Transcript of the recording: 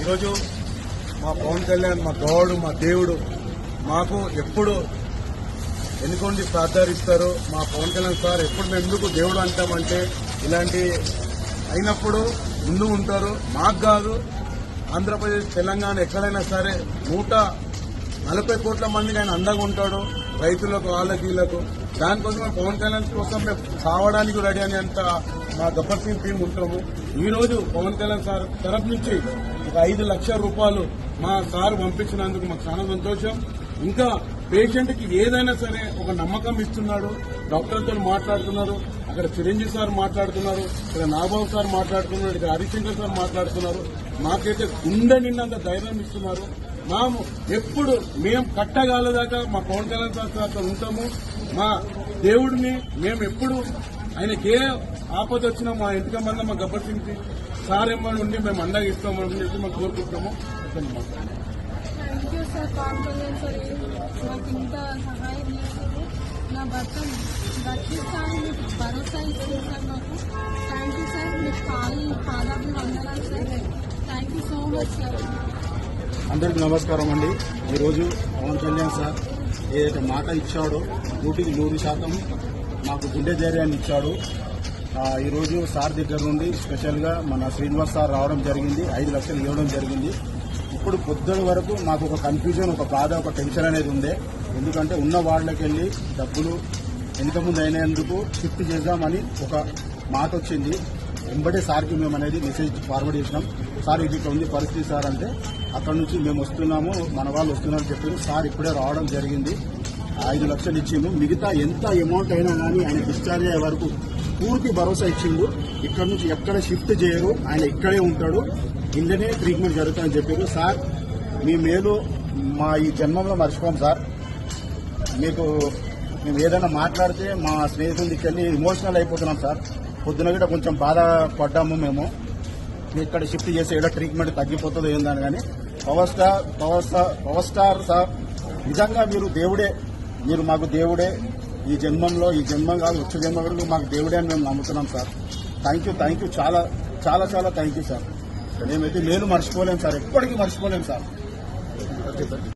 ఈరోజు మా పవన్ కళ్యాణ్ మా గౌడు మా దేవుడు మాకు ఎప్పుడు ఎన్నుకోండి ప్రార్థిస్తారు. మా పవన్ కళ్యాణ్ సార్ ఎప్పుడు మేము ఎందుకు దేవుడు అంటామంటే ఇలాంటి అయినప్పుడు ముందు ఉంటారు. మాకు కాదు, ఆంధ్రప్రదేశ్ తెలంగాణ ఎక్కడైనా సరే 140 కోట్ల మందికి ఆయన అండగా ఉంటాడు. రైతులకు వాళ్ళకి వీళ్ళకు దానికోసం పవన్ కళ్యాణ్ కోసం మేము కావడానికి రెడీ అని అంత మా గబ్బర్ సింగ్ టీం ఉంటాము. ఈ రోజు పవన్ కళ్యాణ్ సార్ తరఫు నుంచి ఒక 5 లక్షల రూపాయలు మా సార్ పంపించినందుకు మాకు చాలా సంతోషం. ఇంకా పేషెంట్ కి ఏదైనా సరే ఒక నమ్మకం ఇస్తున్నాడు. డాక్టర్తో మాట్లాడుతున్నారు, అక్కడ చిరంజీవి సార్ మాట్లాడుతున్నారు, ఇక్కడ నాగబాబు సార్ మాట్లాడుతున్నారు, ఇక్కడ హరిశంకర్ సార్ మాట్లాడుతున్నారు. మాకైతే గుండె నిన్నంత ధైర్యం ఇస్తున్నారు. ఎప్పుడు మేము కట్టగాలదాకా మా పవన్ కళ్యాణ్ సార్తో ఉంటాము. మా దేవుడిని మేము ఎప్పుడు ఆయనకి ఏ ఆపద వచ్చినా మా ఇంటికి మంద మా గబ్బర్ సింగ్ సార్ ఏమని ఉండి మేము అండగా ఇస్తామని చెప్పి మేము కోరుకుంటాము. Thank you sir, Pawan Kalyan sir నాకు ఇంత సహాయం చేశారు. నా భర్త బతికిస్తాను మీకు భరోసా ఇచ్చింది సార్. నాకు థ్యాంక్ యూ సార్. మీకు పాదాలు వందనాలు sir. Thank you so much sir. అందరికీ నమస్కారం అండి. ఈరోజు పవన్ కళ్యాణ్ సార్ ఏదైతే మాట ఇచ్చాడో 100% మాకు గుండె ధైర్యాన్ని ఇచ్చాడు. ఈరోజు సార్ దగ్గర నుండి స్పెషల్గా మన శ్రీనివాస్ సార్ రావడం జరిగింది, 5 లక్షలు ఇవ్వడం జరిగింది. ఇప్పుడు పొద్దున వరకు మాకు ఒక కన్ఫ్యూజన్, ఒక బాధ, ఒక టెన్షన్ అనేది ఉంది. ఎందుకంటే ఉన్న వాళ్ళకి వెళ్ళి డబ్బులు ఎంతమంది అయినందుకు షిఫ్ట్ చేద్దామని ఒక మాట వచ్చింది. వెంబడే సార్కి మేము అనేది మెసేజ్ ఫార్వర్డ్ చేసినాం. సార్ ఇది ఇట్లా ఉంది పరిస్థితి సార్ అంటే, అక్కడ నుంచి మేము వస్తున్నాము, మన వాళ్ళు వస్తున్నారని చెప్పారు. సార్ ఇప్పుడే రావడం జరిగింది, 5 లక్షలు ఇచ్చిండు. మిగతా ఎంత అమౌంట్ అయినా కానీ ఆయన డిశ్చార్జ్ అయ్యే వరకు పూర్తి భరోసా ఇచ్చిండు. ఇక్కడ నుంచి ఎక్కడ షిఫ్ట్ చేయరు, ఆయన ఇక్కడే ఉంటాడు, ఇంట్లోనే ట్రీట్మెంట్ జరుగుతుందని చెప్పారు. సార్ మీ మేలు మా ఈ జన్మంలో మర్చిపోం సార్. మీకు మేము ఏదైనా మాట్లాడితే మా స్నేహితుల దగ్గరికి ఎమోషనల్ అయిపోతున్నాం సార్. పొద్దున కూడా కొంచెం బాధపడ్డాము మేము. ఇక్కడ షిఫ్ట్ చేసి ఏదో ట్రీట్మెంట్ తగ్గిపోతుందో ఏందని. కానీ పవర్ స్టార్ సార్ నిజంగా మీరు దేవుడే, మీరు మాకు దేవుడే. ఈ జన్మంలో, ఈ జన్మం కాదు వచ్చే జన్మ వరకు మాకు దేవుడే అని మేము నమ్ముతున్నాం సార్. థ్యాంక్ యూ చాలా చాలా చాలా థ్యాంక్ యూ సార్. మేమైతే నేను మర్చిపోలేము సార్, ఎప్పటికీ మర్చిపోలేము సార్.